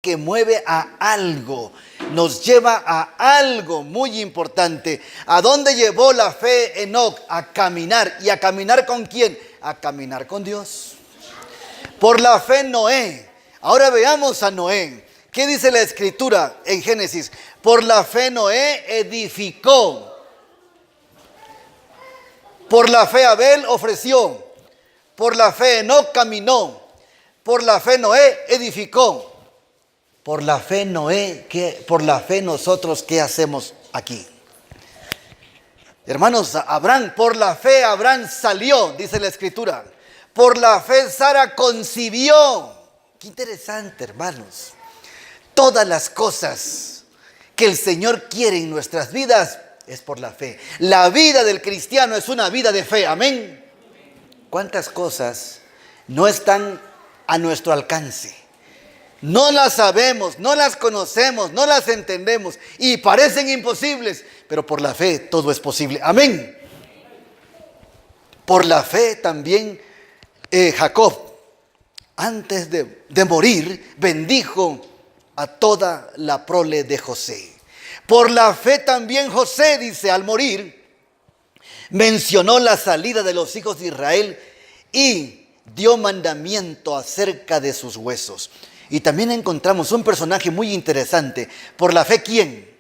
que mueve a algo, nos lleva a algo muy importante. ¿A dónde llevó la fe Enoc? A caminar. ¿Y a caminar con quién? A caminar con Dios. Por la fe Noé. Ahora veamos a Noé. ¿Qué dice la Escritura en Génesis? Por la fe Noé edificó. Por la fe Abel ofreció. Por la fe Enoc caminó. Por la fe Noé edificó. Por la fe Noé, por la fe nosotros, ¿qué hacemos aquí? Hermanos, Abraham, por la fe Abraham salió, dice la Escritura. Por la fe Sara concibió. Qué interesante, hermanos. Todas las cosas que el Señor quiere en nuestras vidas es por la fe. La vida del cristiano es una vida de fe, amén. ¿Cuántas cosas no están a nuestro alcance? No las sabemos, no las conocemos, no las entendemos y parecen imposibles, pero por la fe todo es posible. Amén. Por la fe también Jacob, antes de morir, bendijo a toda la prole de José. Por la fe también José, dice, al morir, mencionó la salida de los hijos de Israel y dio mandamiento acerca de sus huesos. Y también encontramos un personaje muy interesante. ¿Por la fe quién?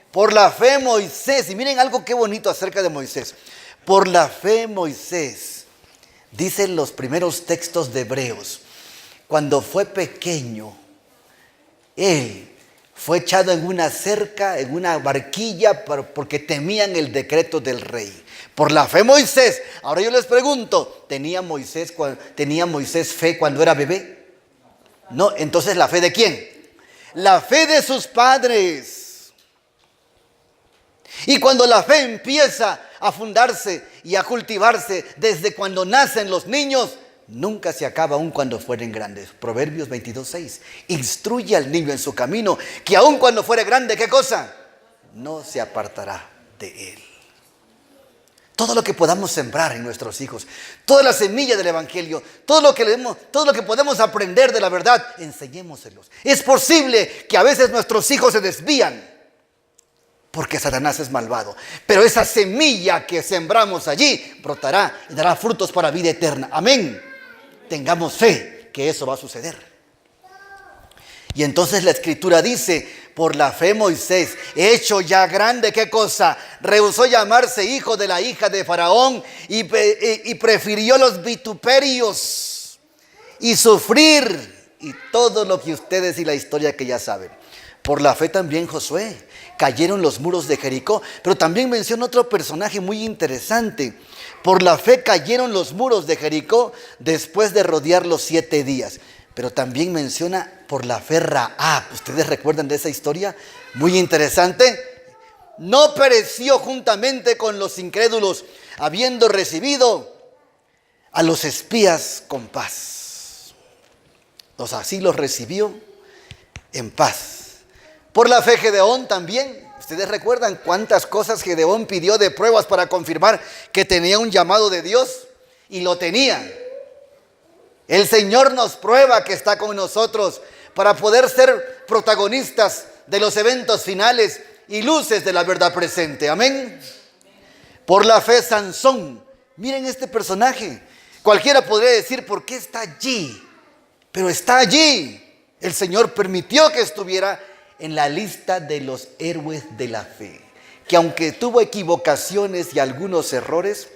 Por la fe Moisés. Y miren algo qué bonito acerca de Moisés. Por la fe Moisés, dicen los primeros textos de Hebreos, cuando fue pequeño, él fue echado en una cerca, en una barquilla, porque temían el decreto del rey. Por la fe Moisés. Ahora yo les pregunto, ¿tenía Moisés fe cuando era bebé? No, entonces ¿la fe de quién? La fe de sus padres. Y cuando la fe empieza a fundarse y a cultivarse desde cuando nacen los niños, nunca se acaba aun cuando fueren grandes. Proverbios 22:6. Instruye al niño en su camino, que aun cuando fuere grande, ¿qué cosa? No se apartará de él. Todo lo que podamos sembrar en nuestros hijos, toda la semilla del evangelio, todo lo que podemos aprender de la verdad, enseñémoselos. Es posible que a veces nuestros hijos se desvían porque Satanás es malvado, pero esa semilla que sembramos allí brotará y dará frutos para vida eterna. Amén. Tengamos fe que eso va a suceder. Y entonces la Escritura dice, por la fe Moisés, hecho ya grande, ¿qué cosa? Rehusó llamarse hijo de la hija de Faraón y prefirió los vituperios y sufrir y todo lo que ustedes y la historia que ya saben. Por la fe también Josué, cayeron los muros de Jericó, pero también menciona otro personaje muy interesante. Por la fe cayeron los muros de Jericó después de rodearlos 7 días. Pero también menciona por la fe Rahab. ¿Ustedes recuerdan de esa historia? Muy interesante. No pereció juntamente con los incrédulos, habiendo recibido a los espías con paz. Así los recibió en paz. Por la fe Gedeón también. ¿Ustedes recuerdan cuántas cosas Gedeón pidió de pruebas para confirmar que tenía un llamado de Dios? Y lo tenía. El Señor nos prueba que está con nosotros para poder ser protagonistas de los eventos finales y luces de la verdad presente. Amén. Por la fe Sansón. Miren este personaje. Cualquiera podría decir, ¿por qué está allí? Pero está allí. El Señor permitió que estuviera en la lista de los héroes de la fe. Que aunque tuvo equivocaciones y algunos errores,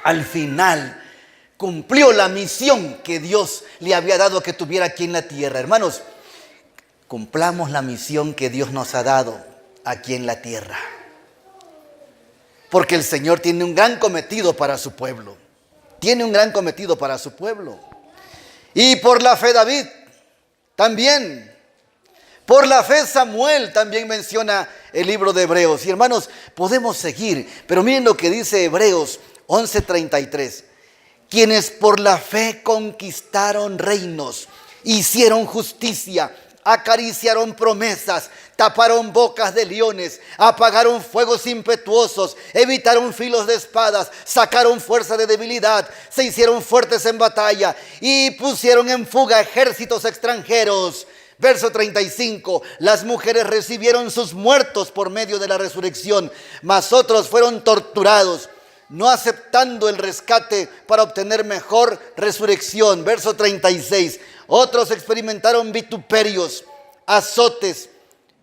al final cumplió la misión que Dios le había dado que tuviera aquí en la tierra. Hermanos, cumplamos la misión que Dios nos ha dado aquí en la tierra. Porque el Señor tiene un gran cometido para su pueblo. Tiene un gran cometido para su pueblo. Y por la fe David también. Por la fe Samuel también menciona el libro de Hebreos. Y hermanos, podemos seguir. Pero miren lo que dice Hebreos 11:33. Quienes por la fe conquistaron reinos, hicieron justicia, acariciaron promesas, taparon bocas de leones, apagaron fuegos impetuosos, evitaron filos de espadas, sacaron fuerza de debilidad, se hicieron fuertes en batalla y pusieron en fuga ejércitos extranjeros. Verso 35, las mujeres recibieron sus muertos por medio de la resurrección, mas otros fueron torturados, no aceptando el rescate para obtener mejor resurrección. Verso 36, otros experimentaron vituperios, azotes,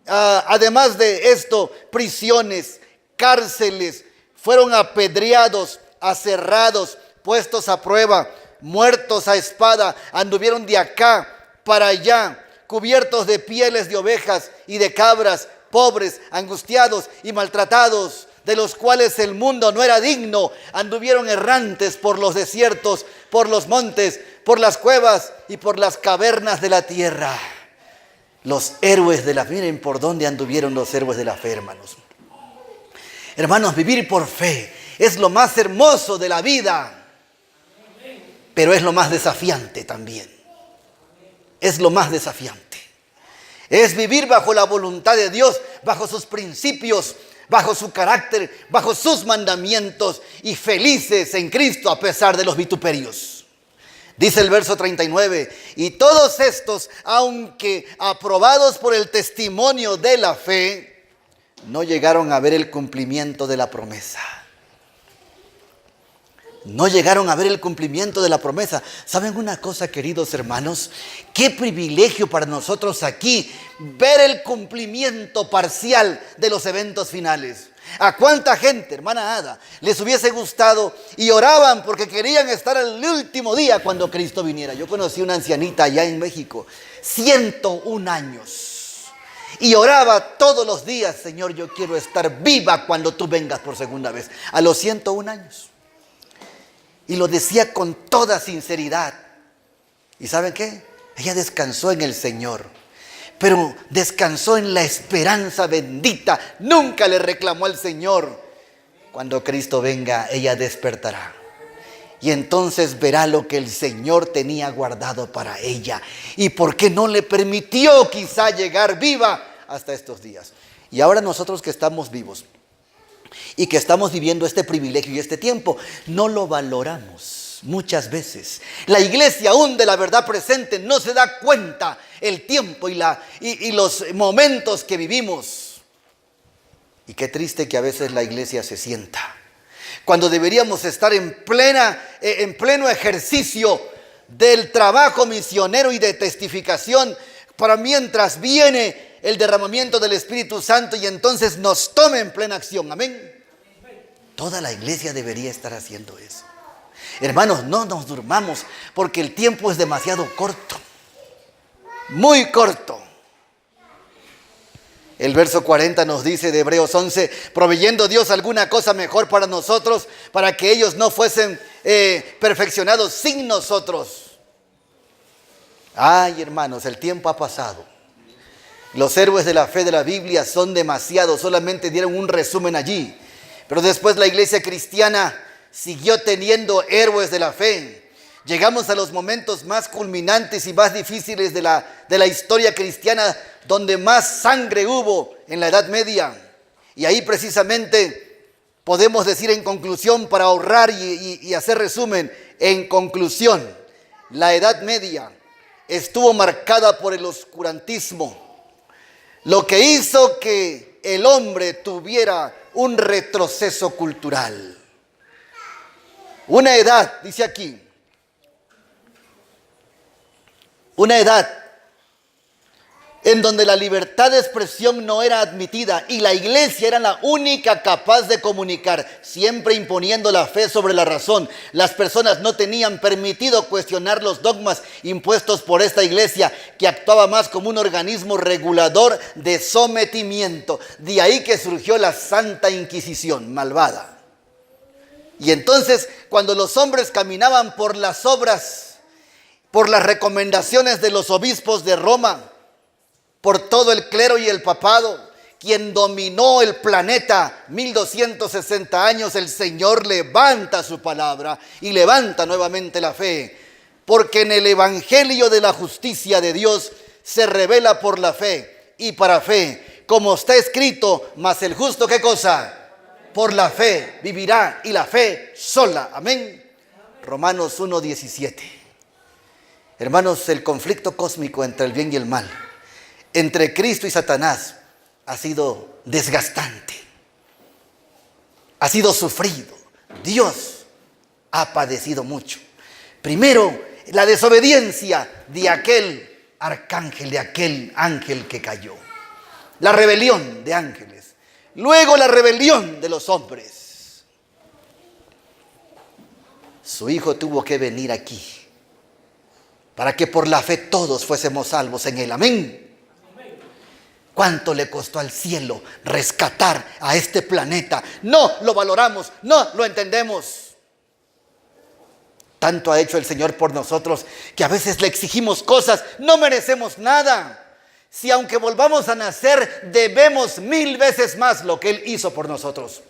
además de esto, prisiones, cárceles, fueron apedreados, aserrados, puestos a prueba, muertos a espada, anduvieron de acá para allá, cubiertos de pieles de ovejas y de cabras, pobres, angustiados y maltratados, de los cuales el mundo no era digno, anduvieron errantes por los desiertos, por los montes, por las cuevas y por las cavernas de la tierra. Los héroes de la fe, miren por dónde anduvieron los héroes de la fe, hermanos. Hermanos, vivir por fe es lo más hermoso de la vida, pero es lo más desafiante también. Es lo más desafiante. Es vivir bajo la voluntad de Dios, bajo sus principios, bajo su carácter, bajo sus mandamientos y felices en Cristo a pesar de los vituperios. Dice el verso 39, y todos estos, aunque aprobados por el testimonio de la fe, no llegaron a ver el cumplimiento de la promesa. No llegaron a ver el cumplimiento de la promesa. ¿Saben una cosa, queridos hermanos? Qué privilegio para nosotros aquí ver el cumplimiento parcial de los eventos finales. ¿A cuánta gente, hermana Ada, les hubiese gustado y oraban porque querían estar el último día cuando Cristo viniera? Yo conocí una ancianita allá en México, 101 años. Y oraba todos los días, Señor, yo quiero estar viva cuando tú vengas por segunda vez. A los 101 años. Y lo decía con toda sinceridad. ¿Y saben qué? Ella descansó en el Señor. Pero descansó en la esperanza bendita. Nunca le reclamó al Señor. Cuando Cristo venga, ella despertará. Y entonces verá lo que el Señor tenía guardado para ella. Y por qué no le permitió quizá llegar viva hasta estos días. Y ahora nosotros que estamos vivos y que estamos viviendo este privilegio y este tiempo, no lo valoramos muchas veces. La iglesia aún de la verdad presente no se da cuenta el tiempo y los momentos que vivimos. Y qué triste que a veces la iglesia se sienta cuando deberíamos estar en pleno ejercicio del trabajo misionero y de testificación, para mientras viene el derramamiento del Espíritu Santo y entonces nos tome en plena acción. Amén. Toda la iglesia debería estar haciendo eso. Hermanos, no nos durmamos porque el tiempo es demasiado corto. Muy corto. El verso 40 nos dice de Hebreos 11, proveyendo Dios alguna cosa mejor para nosotros, para que ellos no fuesen perfeccionados sin nosotros. Ay, hermanos, el tiempo ha pasado. Los héroes de la fe de la Biblia son demasiados, solamente dieron un resumen allí. Pero después la iglesia cristiana siguió teniendo héroes de la fe. Llegamos a los momentos más culminantes y más difíciles de la historia cristiana, donde más sangre hubo en la Edad Media. Y ahí precisamente podemos decir en conclusión, para ahorrar y hacer resumen, en conclusión, la Edad Media estuvo marcada por el oscurantismo, lo que hizo que el hombre tuviera un retroceso cultural. Una edad, dice aquí, una edad en donde la libertad de expresión no era admitida y la iglesia era la única capaz de comunicar, siempre imponiendo la fe sobre la razón. Las personas no tenían permitido cuestionar los dogmas impuestos por esta iglesia, que actuaba más como un organismo regulador de sometimiento. De ahí que surgió la Santa Inquisición malvada. Y entonces, cuando los hombres caminaban por las obras, por las recomendaciones de los obispos de Roma, por todo el clero y el papado, quien dominó el planeta 1260 años, el Señor levanta su palabra y levanta nuevamente la fe, porque en el evangelio de la justicia de Dios se revela por la fe y para fe, como está escrito, mas el justo, ¿qué cosa? Por la fe vivirá, y la fe sola. Amén. Romanos 1:17. Hermanos, el conflicto cósmico entre el bien y el mal entre Cristo y Satanás ha sido desgastante, ha sido sufrido. Dios ha padecido mucho. Primero, la desobediencia de aquel arcángel, de aquel ángel que cayó. La rebelión de ángeles. Luego la rebelión de los hombres. Su Hijo tuvo que venir aquí para que por la fe todos fuésemos salvos en él. Amén. ¿Cuánto le costó al cielo rescatar a este planeta? No lo valoramos, no lo entendemos. Tanto ha hecho el Señor por nosotros que a veces le exigimos cosas, no merecemos nada. Si aunque volvamos a nacer, debemos 1000 veces más lo que Él hizo por nosotros.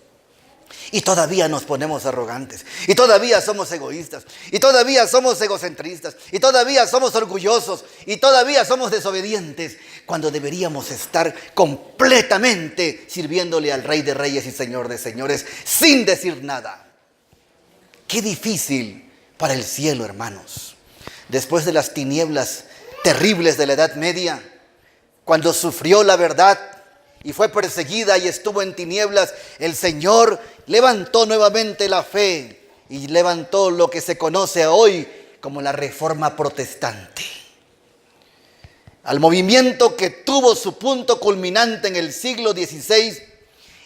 Y todavía nos ponemos arrogantes, y todavía somos egoístas, y todavía somos egocentristas, y todavía somos orgullosos, y todavía somos desobedientes, cuando deberíamos estar completamente sirviéndole al Rey de Reyes y Señor de Señores, sin decir nada. Qué difícil para el cielo, hermanos. Después de las tinieblas terribles de la Edad Media, cuando sufrió la verdad y fue perseguida y estuvo en tinieblas, el Señor levantó nuevamente la fe y levantó lo que se conoce hoy como la Reforma Protestante. Al movimiento que tuvo su punto culminante en el siglo XVI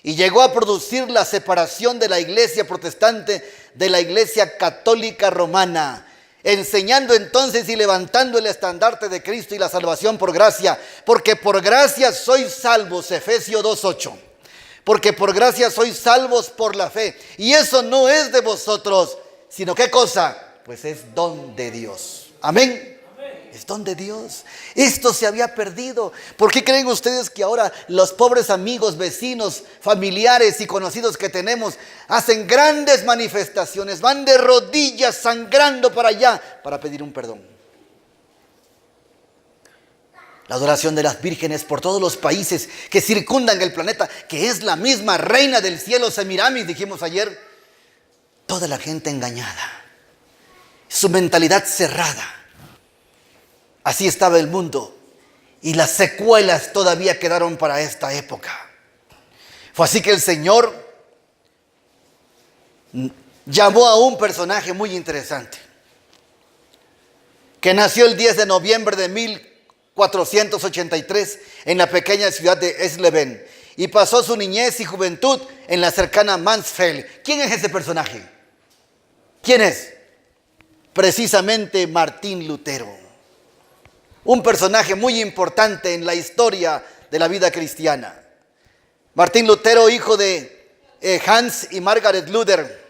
y llegó a producir la separación de la Iglesia protestante de la Iglesia católica romana, enseñando entonces y levantando el estandarte de Cristo y la salvación por gracia, porque por gracia sois salvos, Efesios 2:8. Porque por gracia sois salvos por la fe. Y eso no es de vosotros, sino ¿qué cosa? Pues es don de Dios. Amén. Es don de Dios. Esto se había perdido. ¿Por qué creen ustedes que ahora los pobres amigos, vecinos, familiares y conocidos que tenemos hacen grandes manifestaciones, van de rodillas sangrando para allá para pedir un perdón? La adoración de las vírgenes por todos los países que circundan el planeta, que es la misma reina del cielo, Semiramis, dijimos ayer. Toda la gente engañada, su mentalidad cerrada. Así estaba el mundo y las secuelas todavía quedaron para esta época. Fue así que el Señor llamó a un personaje muy interesante que nació el 10 de noviembre de 1483 en la pequeña ciudad de Eisleben y pasó su niñez y juventud en la cercana Mansfeld. ¿Quién es ese personaje? ¿Quién es? Precisamente Martín Lutero. Un personaje muy importante en la historia de la vida cristiana. Martín Lutero, hijo de Hans y Margaret Luther.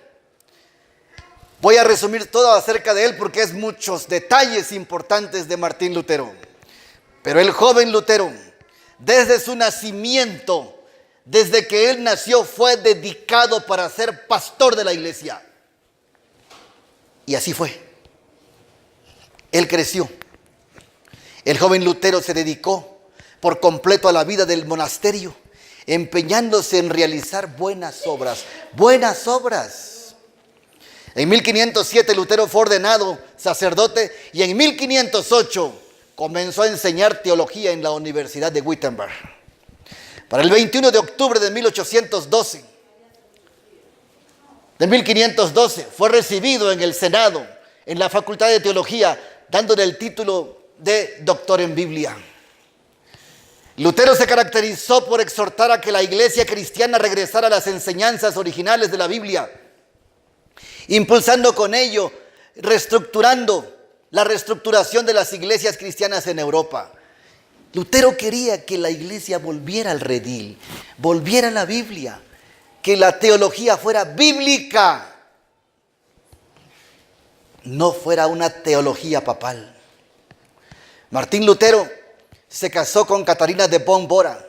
Voy a resumir todo acerca de él porque es muchos detalles importantes de Martín Lutero. Pero el joven Lutero, desde su nacimiento, desde que él nació, fue dedicado para ser pastor de la iglesia. Y así fue. Él creció. El joven Lutero se dedicó por completo a la vida del monasterio, empeñándose en realizar buenas obras. Buenas obras. En 1507 Lutero fue ordenado sacerdote y en 1508 comenzó a enseñar teología en la Universidad de Wittenberg. Para el 21 de octubre de 1512 fue recibido en el Senado, en la Facultad de Teología, dándole el título de doctor en Biblia. Lutero se caracterizó por exhortar a que la iglesia cristiana regresara a las enseñanzas originales de la Biblia, impulsando con ello, la reestructuración de las iglesias cristianas en Europa. Lutero quería que la iglesia volviera al redil, volviera a la Biblia, que la teología fuera bíblica, no fuera una teología papal. Martín Lutero se casó con Catalina de Bonn Bora.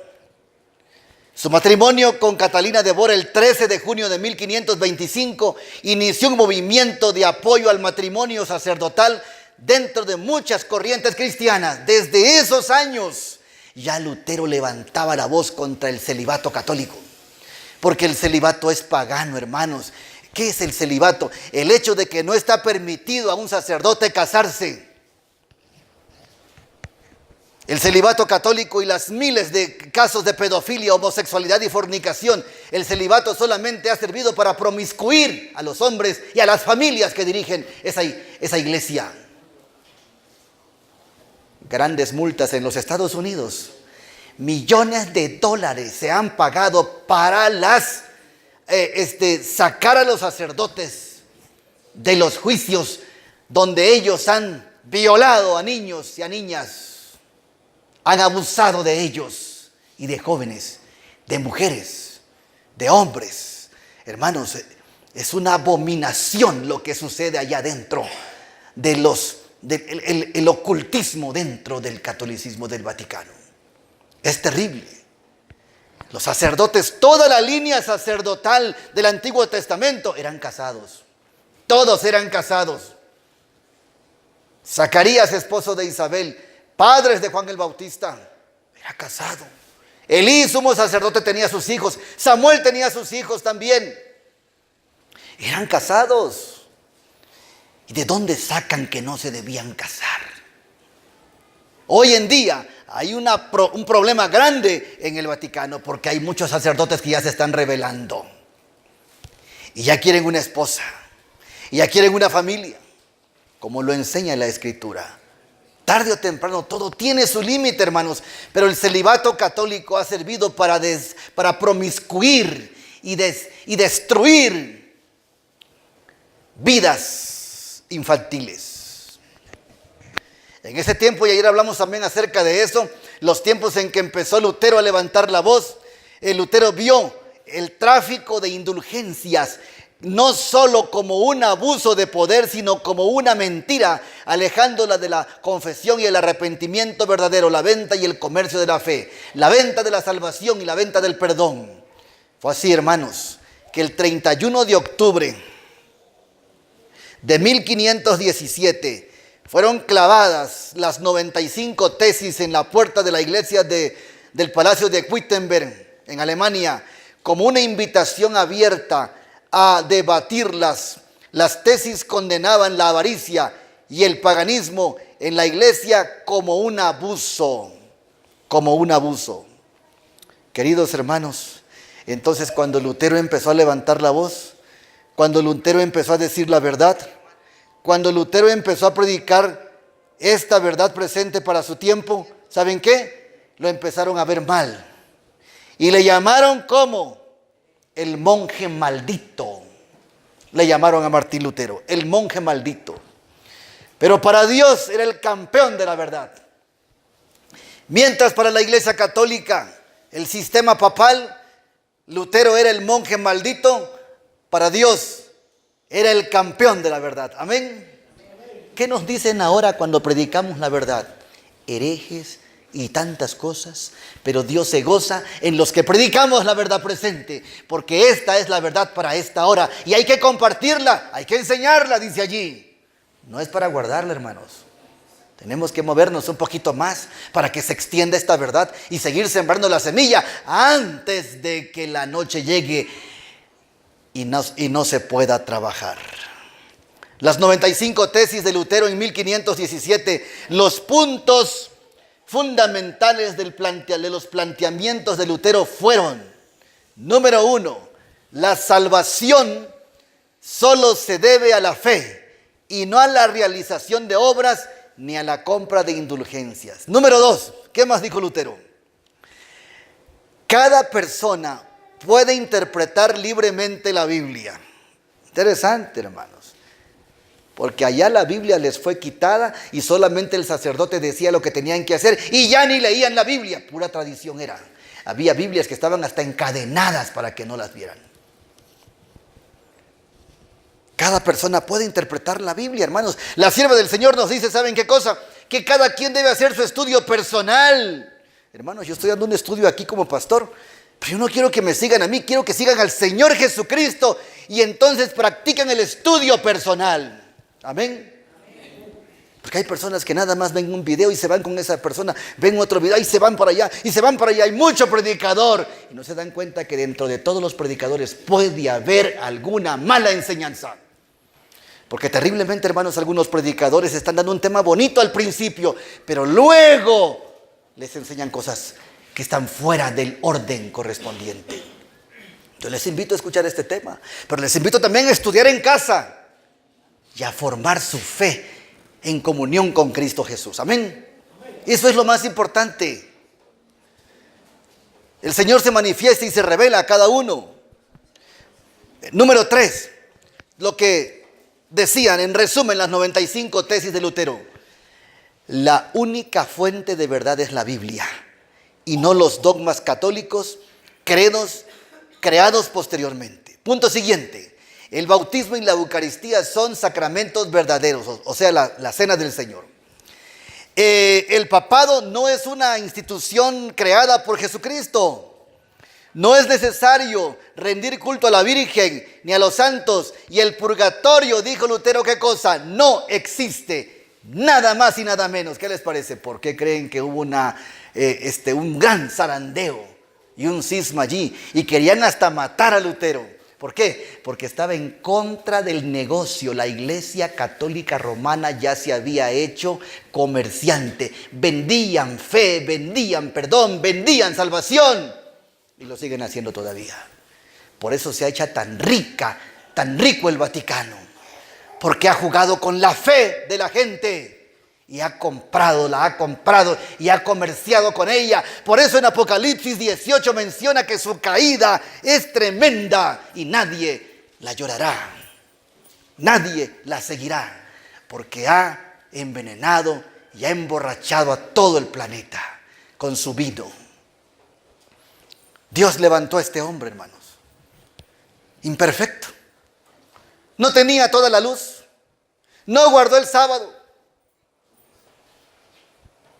Su matrimonio con Catalina de Bora el 13 de junio de 1525 inició un movimiento de apoyo al matrimonio sacerdotal dentro de muchas corrientes cristianas. Desde esos años ya Lutero levantaba la voz contra el celibato católico, porque el celibato es pagano, hermanos. ¿Qué es el celibato? El hecho de que no está permitido a un sacerdote casarse. El celibato católico y las miles de casos de pedofilia, homosexualidad y fornicación. El celibato solamente ha servido para promiscuir a los hombres y a las familias que dirigen esa iglesia. Grandes multas en los Estados Unidos. Millones de dólares se han pagado para sacar a los sacerdotes de los juicios donde ellos han violado a niños y a niñas. Han abusado de ellos y de jóvenes, de mujeres, de hombres. Hermanos, es una abominación lo que sucede allá dentro el ocultismo dentro del catolicismo del Vaticano. Es terrible. Los sacerdotes, toda la línea sacerdotal del Antiguo Testamento eran casados. Todos eran casados. Zacarías, esposo de Isabel, padres de Juan el Bautista, era casado. Elí, sumo sacerdote, tenía sus hijos. Samuel tenía sus hijos también. Eran casados. ¿Y de dónde sacan que no se debían casar? Hoy en día hay un problema grande en el Vaticano porque hay muchos sacerdotes que ya se están rebelando. Y ya quieren una esposa. Y ya quieren una familia. Como lo enseña la Escritura. Tarde o temprano todo tiene su límite, hermanos. Pero el celibato católico ha servido para promiscuir y destruir vidas infantiles. En ese tiempo, y ayer hablamos también acerca de eso, los tiempos en que empezó Lutero a levantar la voz, Lutero vio el tráfico de indulgencias no solo como un abuso de poder, sino como una mentira, alejándola de la confesión y el arrepentimiento verdadero, la venta y el comercio de la fe, la venta de la salvación y la venta del perdón. Fue así, hermanos, que el 31 de octubre de 1517 fueron clavadas las 95 tesis en la puerta de la iglesia del Palacio de Wittenberg, en Alemania, como una invitación abierta a debatirlas. Las tesis condenaban la avaricia y el paganismo en la iglesia como un abuso, Queridos hermanos, entonces cuando Lutero empezó a levantar la voz, cuando Lutero empezó a decir la verdad, cuando Lutero empezó a predicar esta verdad presente para su tiempo, ¿saben qué? Lo empezaron a ver mal y le llamaron como el monje maldito. Le llamaron a Martín Lutero, el monje maldito. Pero para Dios era el campeón de la verdad. Mientras para la Iglesia Católica, el sistema papal, Lutero era el monje maldito, para Dios era el campeón de la verdad. Amén. ¿Qué nos dicen ahora cuando predicamos la verdad? Herejes y tantas cosas, pero Dios se goza en los que predicamos la verdad presente, porque esta es la verdad para esta hora y hay que compartirla, hay que enseñarla, dice allí. No es para guardarla, hermanos. Tenemos que movernos un poquito más para que se extienda esta verdad y seguir sembrando la semilla antes de que la noche llegue y no se pueda trabajar. Las 95 tesis de Lutero en 1517, los puntos fundamentales de los planteamientos de Lutero fueron: número 1, la salvación solo se debe a la fe y no a la realización de obras ni a la compra de indulgencias. Número 2, ¿qué más dijo Lutero? Cada persona puede interpretar libremente la Biblia. Interesante, hermanos. Porque allá la Biblia les fue quitada y solamente el sacerdote decía lo que tenían que hacer y ya ni leían la Biblia, pura tradición era. Había Biblias que estaban hasta encadenadas para que no las vieran. Cada persona puede interpretar la Biblia, hermanos. La sierva del Señor nos dice, ¿saben qué cosa? Que cada quien debe hacer su estudio personal. Hermanos, yo estoy dando un estudio aquí como pastor, pero yo no quiero que me sigan a mí, quiero que sigan al Señor Jesucristo y entonces practiquen el estudio personal. Amén. Porque hay personas que nada más ven un video y se van con esa persona, ven otro video y se van para allá y se van para allá. Hay mucho predicador y no se dan cuenta que dentro de todos los predicadores puede haber alguna mala enseñanza. Porque terriblemente, hermanos, algunos predicadores están dando un tema bonito al principio, pero luego les enseñan cosas que están fuera del orden correspondiente. Yo les invito a escuchar este tema, pero les invito también a estudiar en casa y a formar su fe en comunión con Cristo Jesús. Amén. Eso es lo más importante. El Señor se manifiesta y se revela a cada uno. Número 3, lo que decían en resumen las 95 tesis de Lutero. La única fuente de verdad es la Biblia y no los dogmas católicos, credos creados posteriormente. Punto siguiente. El bautismo y la Eucaristía son sacramentos verdaderos, o sea, la cena del Señor. El papado no es una institución creada por Jesucristo. No es necesario rendir culto a la Virgen ni a los santos. Y el purgatorio, dijo Lutero, ¿qué cosa? No existe. Nada más y nada menos. ¿Qué les parece? ¿Por qué creen que hubo un gran zarandeo y un cisma allí? Y querían hasta matar a Lutero. ¿Por qué? Porque estaba en contra del negocio. La Iglesia Católica Romana ya se había hecho comerciante. Vendían fe, vendían perdón, vendían salvación. Y lo siguen haciendo todavía. Por eso se ha hecho tan rico el Vaticano. Porque ha jugado con la fe de la gente. Y la ha comprado y ha comerciado con ella. Por eso en Apocalipsis 18 menciona que su caída es tremenda y nadie la llorará. Nadie la seguirá. Porque ha envenenado y ha emborrachado a todo el planeta con su vino. Dios levantó a este hombre, hermanos. Imperfecto. No tenía toda la luz. No guardó el sábado.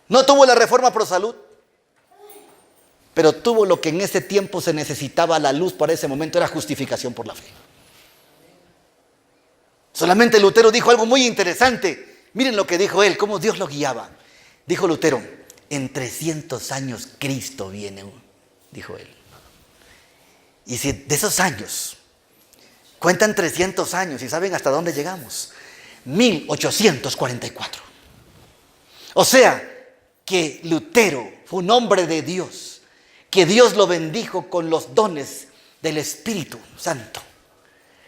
No tuvo la reforma pro salud, pero tuvo lo que en ese tiempo se necesitaba. La luz para ese momento era justificación por la fe. Solamente Lutero dijo algo muy interesante. Miren lo que dijo él, cómo Dios lo guiaba. Dijo Lutero, en 300 años Cristo viene, dijo él. Y si de esos años cuentan 300 años, ¿y saben hasta dónde llegamos? 1844. O sea, que Lutero fue un hombre de Dios, que Dios lo bendijo con los dones del Espíritu Santo.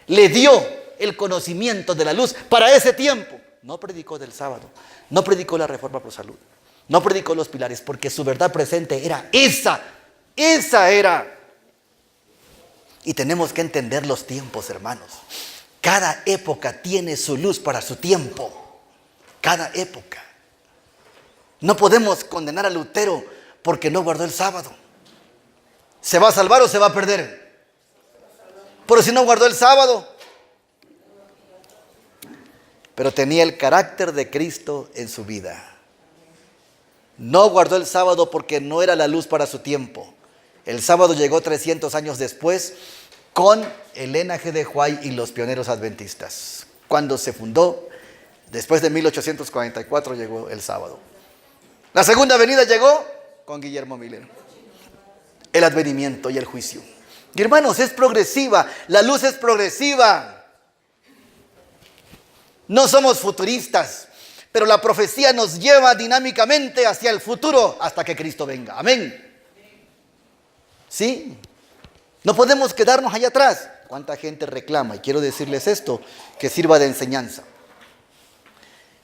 Le dio el conocimiento de la luz para ese tiempo. No predicó del sábado, no predicó la reforma pro salud, no predicó los pilares, porque su verdad presente era esa era. Y tenemos que entender los tiempos, hermanos. Cada época tiene su luz para su tiempo. Cada época. No podemos condenar a Lutero porque no guardó el sábado. ¿Se va a salvar o se va a perder? Pero si no guardó el sábado. Pero tenía el carácter de Cristo en su vida. No guardó el sábado porque no era la luz para su tiempo. El sábado llegó 300 años después con Elena G. de White y los pioneros adventistas. Cuando se fundó, después de 1844 llegó el sábado. La segunda venida llegó con Guillermo Miller. El advenimiento y el juicio. Y hermanos, es progresiva. La luz es progresiva. No somos futuristas, pero la profecía nos lleva dinámicamente hacia el futuro hasta que Cristo venga. Amén. ¿Sí? No podemos quedarnos allá atrás. ¿Cuánta gente reclama? Y quiero decirles esto, que sirva de enseñanza.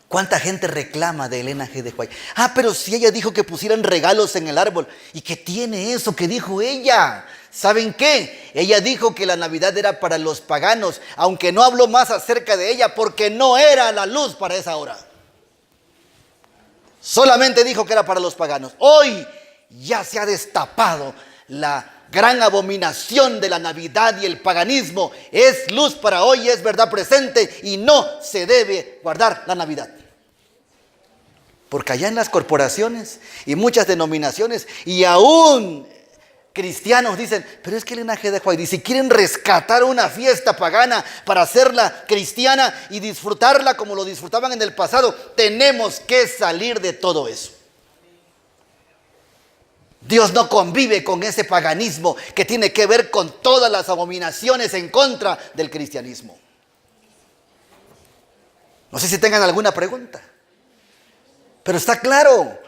¿Cuánta gente reclama de Elena G. de White? Pero si ella dijo que pusieran regalos en el árbol. ¿Y qué tiene eso que dijo ella? ¿Saben qué? Ella dijo que la Navidad era para los paganos, aunque no habló más acerca de ella porque no era la luz para esa hora. Solamente dijo que era para los paganos. Hoy ya se ha destapado la gran abominación de la Navidad y el paganismo. Es luz para hoy, es verdad presente y no se debe guardar la Navidad. Porque allá en las corporaciones y muchas denominaciones y aún cristianos dicen, pero es que el linaje de White, y si quieren rescatar una fiesta pagana para hacerla cristiana y disfrutarla como lo disfrutaban en el pasado, tenemos que salir de todo eso. Dios no convive con ese paganismo que tiene que ver con todas las abominaciones en contra del cristianismo. No sé si tengan alguna pregunta, pero está claro.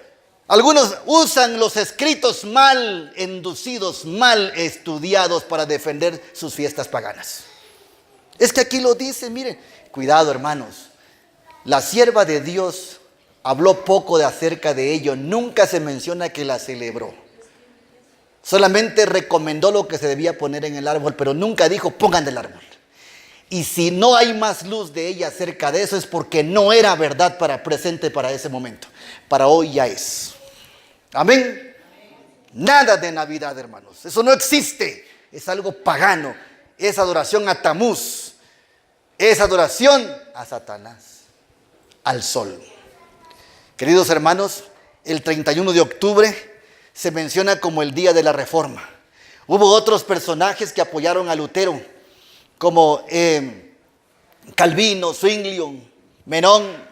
Algunos usan los escritos mal inducidos, mal estudiados para defender sus fiestas paganas. Es que aquí lo dice, miren, cuidado hermanos. La sierva de Dios habló poco acerca de ello, nunca se menciona que la celebró. Solamente recomendó lo que se debía poner en el árbol, pero nunca dijo pongan del árbol. Y si no hay más luz de ella acerca de eso es porque no era verdad presente para ese momento. Para hoy ya es. Amén. Nada de Navidad, hermanos. Eso no existe. Es algo pagano. Es adoración a Tamuz. Es adoración a Satanás, al sol. Queridos hermanos, el 31 de octubre se menciona como el día de la Reforma. Hubo otros personajes que apoyaron a Lutero, como Calvino, Zwinglion, Menón,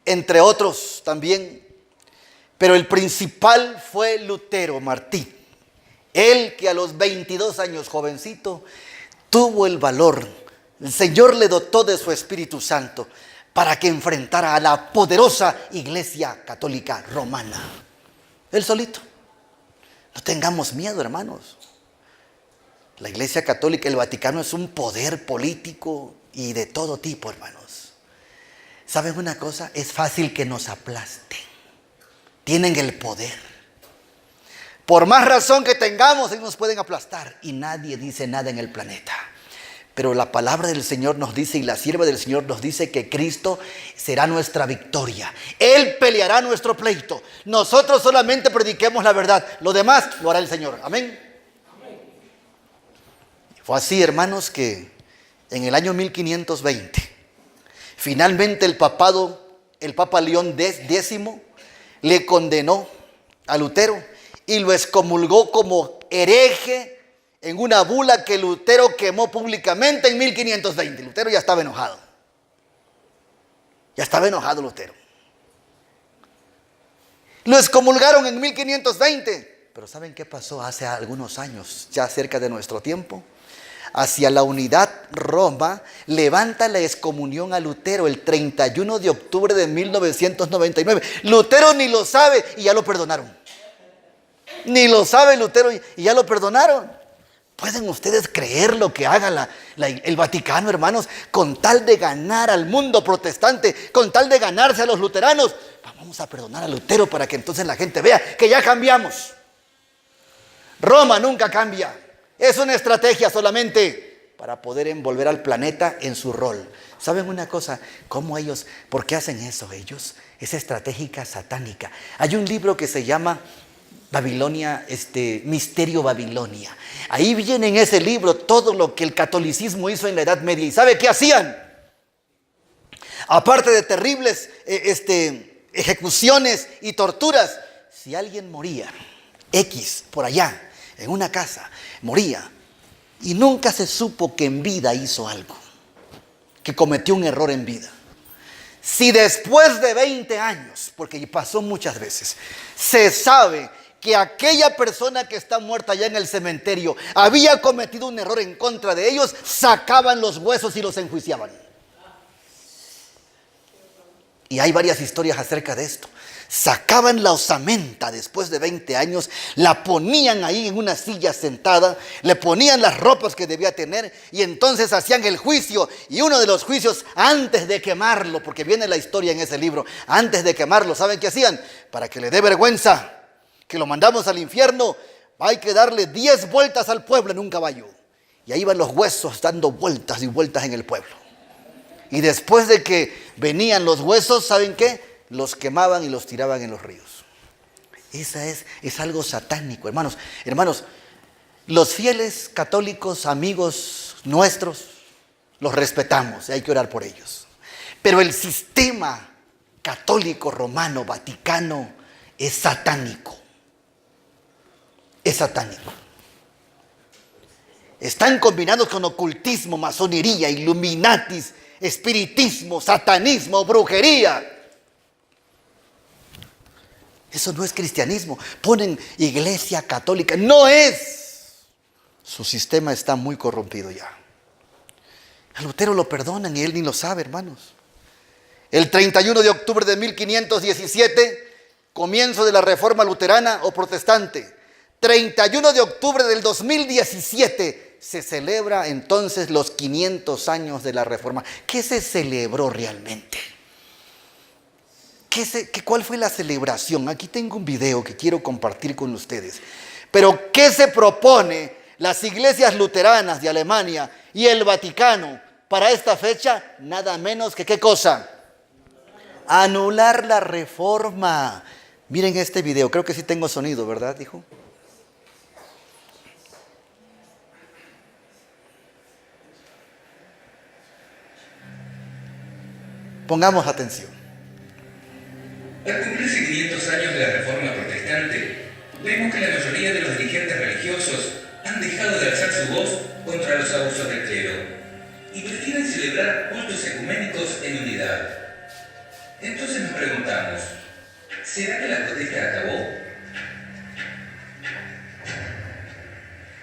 entre otros también. Pero el principal fue Lutero, Martí. Él que a los 22 años, jovencito, tuvo el valor. El Señor le dotó de su Espíritu Santo para que enfrentara a la poderosa Iglesia Católica Romana. Él solito. No tengamos miedo, hermanos. La Iglesia Católica, el Vaticano es un poder político y de todo tipo, hermanos. ¿Saben una cosa? Es fácil que nos aplasten. Tienen el poder. Por más razón que tengamos, ellos nos pueden aplastar. Y nadie dice nada en el planeta. Pero la palabra del Señor nos dice, y la sierva del Señor nos dice que Cristo será nuestra victoria. Él peleará nuestro pleito. Nosotros solamente prediquemos la verdad. Lo demás lo hará el Señor. Amén. Fue así, hermanos, que en el año 1520, finalmente el Papa León X le condenó a Lutero y lo excomulgó como hereje en una bula que Lutero quemó públicamente en 1520. Lutero ya estaba enojado. Ya estaba enojado Lutero. Lo excomulgaron en 1520. Pero ¿saben qué pasó hace algunos años, ya cerca de nuestro tiempo? Hacia la unidad Roma levanta la excomunión a Lutero el 31 de octubre de 1999. Lutero ni lo sabe y ya lo perdonaron. Ni lo sabe Lutero y ya lo perdonaron. ¿Pueden ustedes creer lo que haga el Vaticano, hermanos? Con tal de ganar al mundo protestante, con tal de ganarse a los luteranos, vamos a perdonar a Lutero para que entonces la gente vea que ya cambiamos. Roma nunca cambia. Es una estrategia solamente para poder envolver al planeta en su rol. ¿Saben una cosa? ¿Cómo ellos? ¿Por qué hacen eso ellos? Es estratégica satánica. Hay un libro que se llama Babilonia, Misterio Babilonia. Ahí viene en ese libro todo lo que el catolicismo hizo en la Edad Media. ¿Y sabe qué hacían? Aparte de terribles ejecuciones y torturas, si alguien moría, por allá, en una casa, moría, y nunca se supo que en vida hizo algo, que cometió un error en vida. Si después de 20 años, porque pasó muchas veces, se sabe que aquella persona que está muerta allá en el cementerio había cometido un error en contra de ellos, sacaban los huesos y los enjuiciaban. Y hay varias historias acerca de esto. Sacaban la osamenta después de 20 años, la ponían ahí en una silla sentada, le ponían las ropas que debía tener y entonces hacían el juicio. Y uno de los juicios, antes de quemarlo, porque viene la historia en ese libro, antes de quemarlo, ¿saben qué hacían? Para que le dé vergüenza, que lo mandamos al infierno, hay que darle 10 vueltas al pueblo en un caballo. Y ahí van los huesos dando vueltas y vueltas en el pueblo. Y después de que venían los huesos, ¿saben qué? Los quemaban y los tiraban en los ríos. Esa es algo satánico, hermanos. Hermanos, los fieles católicos, amigos nuestros, los respetamos y hay que orar por ellos. Pero el sistema católico romano, vaticano, es satánico. Es satánico. Están combinados con ocultismo, masonería, illuminatis, espiritismo, satanismo, brujería. Eso no es cristianismo. Ponen iglesia católica. No es. Su sistema está muy corrompido ya. A Lutero lo perdonan y él ni lo sabe, hermanos. El 31 de octubre de 1517 comienzo de la Reforma Luterana o Protestante. 31 de octubre del 2017 se celebra entonces los 500 años de la Reforma. ¿Qué se celebró realmente? ¿Cuál fue la celebración? Aquí tengo un video que quiero compartir con ustedes. Pero ¿qué se propone las iglesias luteranas de Alemania y el Vaticano para esta fecha? Nada menos que ¿qué cosa? Anular la Reforma. Miren este video, creo que sí tengo sonido, ¿verdad, hijo? Pongamos atención. Al cumplirse 500 años de la Reforma Protestante, vemos que la mayoría de los dirigentes religiosos han dejado de alzar su voz contra los abusos del clero y prefieren celebrar cultos ecuménicos en unidad. Entonces nos preguntamos, ¿será que la protesta acabó?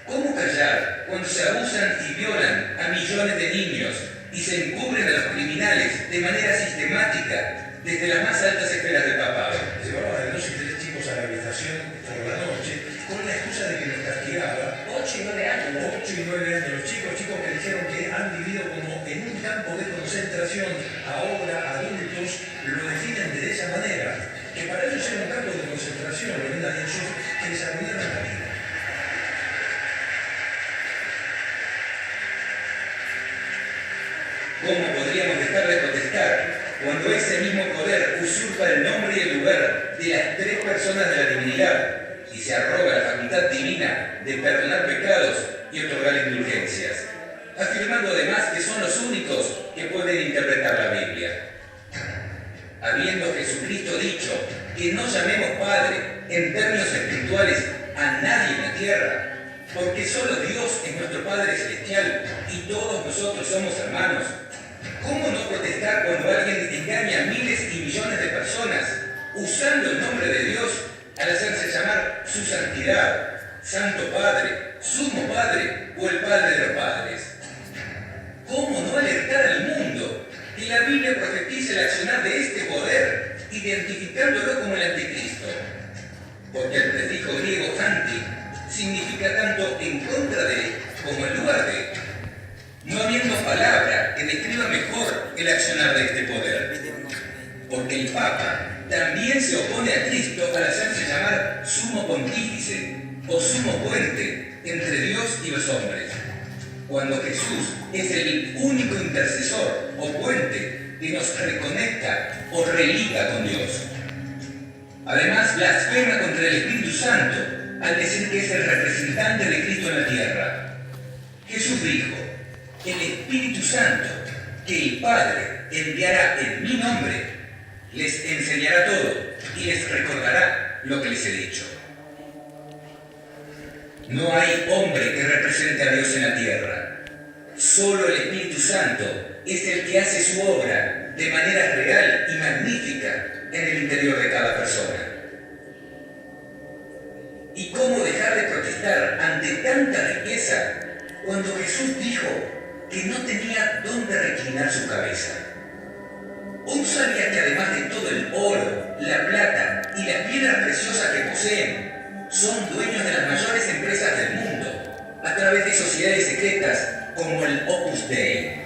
¿Cómo callar cuando se abusan y violan a millones de niños y se encubren a los criminales de manera sistemática desde las más altas esferas del papado? Llevaba de 2 y 3 chicos a la habitación por la noche con la excusa de que los castigaba. 8 y 9 años. 8 y 9 años. Los chicos que dijeron que han vivido como en un campo de concentración. Ahora adultos lo definen de esa manera. Que para ellos era un campo de concentración, Lorena y ellos que les arruinaron la vida. ¿Cómo podríamos dejar de protestar cuando ese mismo poder usurpa el nombre y el lugar de las 3 personas de la divinidad y se arroga la facultad divina de perdonar pecados y otorgar indulgencias, afirmando además que son los únicos que pueden interpretar la Biblia? Habiendo Jesucristo dicho que no llamemos Padre en términos espirituales a nadie en la tierra, porque solo Dios es nuestro Padre Celestial y todos nosotros somos hermanos, ¿cómo no protestar cuando alguien engaña a miles y millones de personas usando el nombre de Dios al hacerse llamar su santidad, Santo Padre, Sumo Padre o el Padre de los Padres? ¿Cómo no alertar al mundo que la Biblia profetiza el accionar de este poder, identificándolo como el anticristo? Porque el prefijo griego anti significa tanto en contra de como en lugar de, no habiendo palabra que describa mejor el accionar de este poder. Porque el Papa también se opone a Cristo al hacerse llamar sumo pontífice o sumo puente entre Dios y los hombres, cuando Jesús es el único intercesor o puente que nos reconecta o religa con Dios. Además, blasfema contra el Espíritu Santo al decir que es el representante de Cristo en la tierra. Jesús dijo, el Espíritu Santo que el Padre enviará en mi nombre, les enseñará todo y les recordará lo que les he dicho. No hay hombre que represente a Dios en la tierra. Solo el Espíritu Santo es el que hace su obra de manera real y magnífica en el interior de cada persona. ¿Y cómo dejar de protestar ante tanta riqueza cuando Jesús dijo que no tenía dónde reclinar su cabeza? ¿O sabía que además de todo el oro, la plata y las piedras preciosas que poseen, son dueños de las mayores empresas del mundo a través de sociedades secretas como el Opus Dei?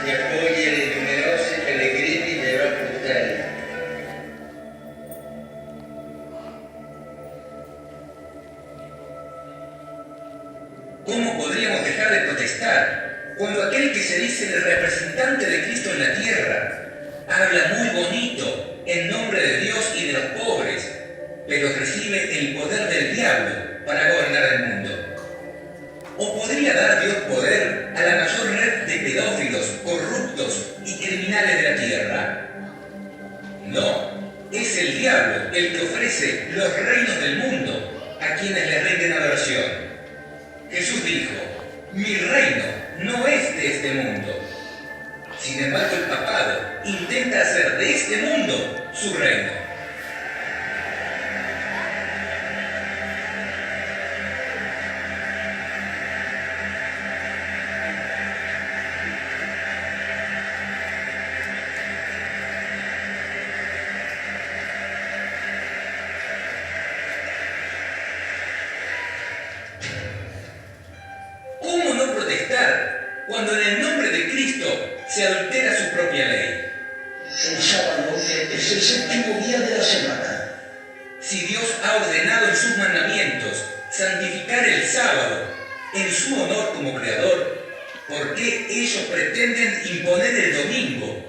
E accogliere i numerosi pellegrini dell'Opus Dei. ¿Cómo podríamos dejar de protestar cuando aquel que se dice el representante de Cristo en la tierra habla muy bonito en nombre de Dios y de los pobres, pero recibe el poder del diablo para gobernar el mundo? ¿O podría dar Dios poder a la mayor red de pedófilos, corruptos y criminales de la tierra? No, es el diablo el que ofrece los reinos del mundo a quienes le rinden adoración. Jesús dijo, mi reino no es de este mundo. Sin embargo, el papado intenta hacer de este mundo su reino. cuando en el nombre de Cristo se adultera su propia ley? El sábado es el séptimo día de la semana. Si Dios ha ordenado en sus mandamientos santificar el sábado en su honor como creador, ¿por qué ellos pretenden imponer el domingo,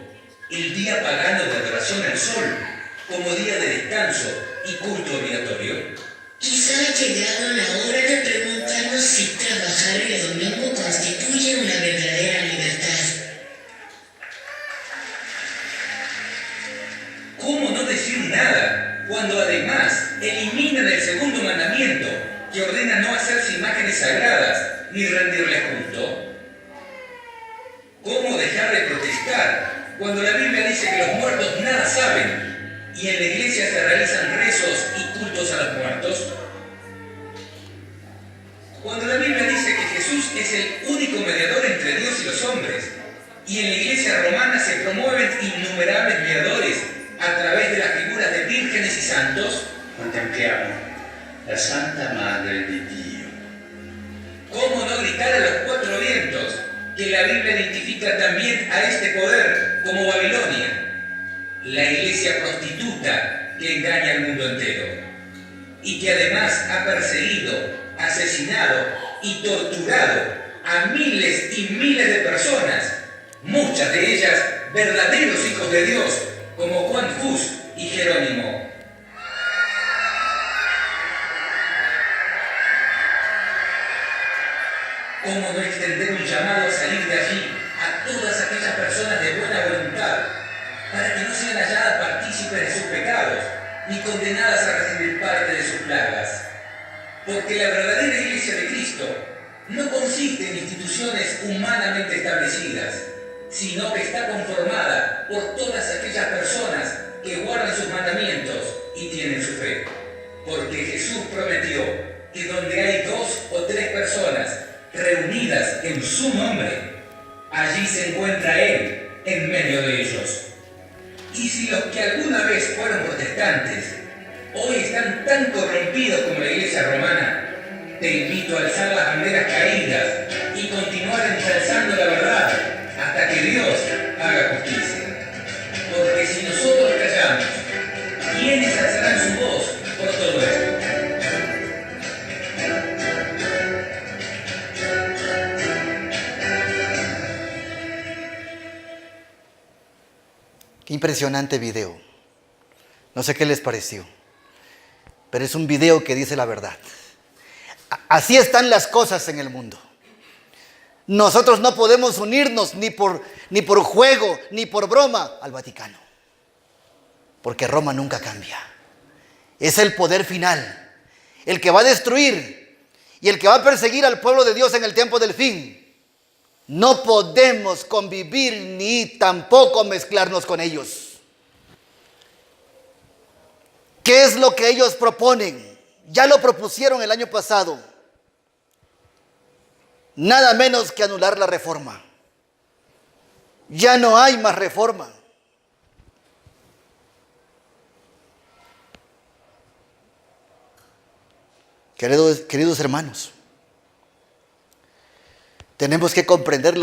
el día pagano de adoración al sol, como día de descanso y culto obligatorio? Quizá ha llegado la hora de preguntarnos si trabajar el domingo constituye una verdadera libertad. ¿Cómo no decir nada cuando además eliminan el segundo mandamiento que ordena no hacerse imágenes sagradas ni rendirle culto? ¿Cómo dejar de protestar cuando la Biblia dice que los muertos nada saben y en la iglesia se realizan rezos y cultos a los muertos? Cuando la Biblia dice que Jesús es el único mediador entre Dios y los hombres y en la iglesia romana se promueven innumerables mediadores a través de las figuras de vírgenes y santos, Contempliamo la Santa Madre di Dio. ¿cómo no gritar a los cuatro vientos que la Biblia identifica también a este poder como Babilonia, la iglesia prostituta que engaña al mundo entero y que además ha perseguido, asesinado y torturado a miles y miles de personas, muchas de ellas verdaderos hijos de Dios, como Juan Hus y Jerónimo? ¿Cómo no extender un llamado a salir de allí a todas aquellas personas de buena voluntad para que no sean halladas partícipes de sus pecados ni condenadas a recibir parte de sus plagas? Porque la verdadera iglesia de Cristo no consiste en instituciones humanamente establecidas, sino que está conformada por todas aquellas personas que guardan sus mandamientos y tienen su fe. Porque Jesús prometió que donde hay 2 o 3 personas reunidas en su nombre, allí se encuentra Él en medio de ellos. Y si los que alguna vez fueron protestantes hoy están tan corrompidos como la iglesia romana, te invito a alzar las banderas caídas y continuar ensalzando la verdad hasta que Dios haga justicia. Porque si nosotros callamos, ¿quiénes alzarán su voz por todo esto? Qué impresionante video. No sé qué les pareció, pero es un video que dice la verdad. Así están las cosas en el mundo. Nosotros no podemos unirnos ni por juego, ni por broma al Vaticano. Porque Roma nunca cambia. Es el poder final, el que va a destruir y el que va a perseguir al pueblo de Dios en el tiempo del fin. No podemos convivir ni tampoco mezclarnos con ellos. ¿Qué es lo que ellos proponen? Ya lo propusieron el año pasado. Nada menos que anular la reforma. Ya no hay más reforma. Queridos hermanos, tenemos que comprenderlo.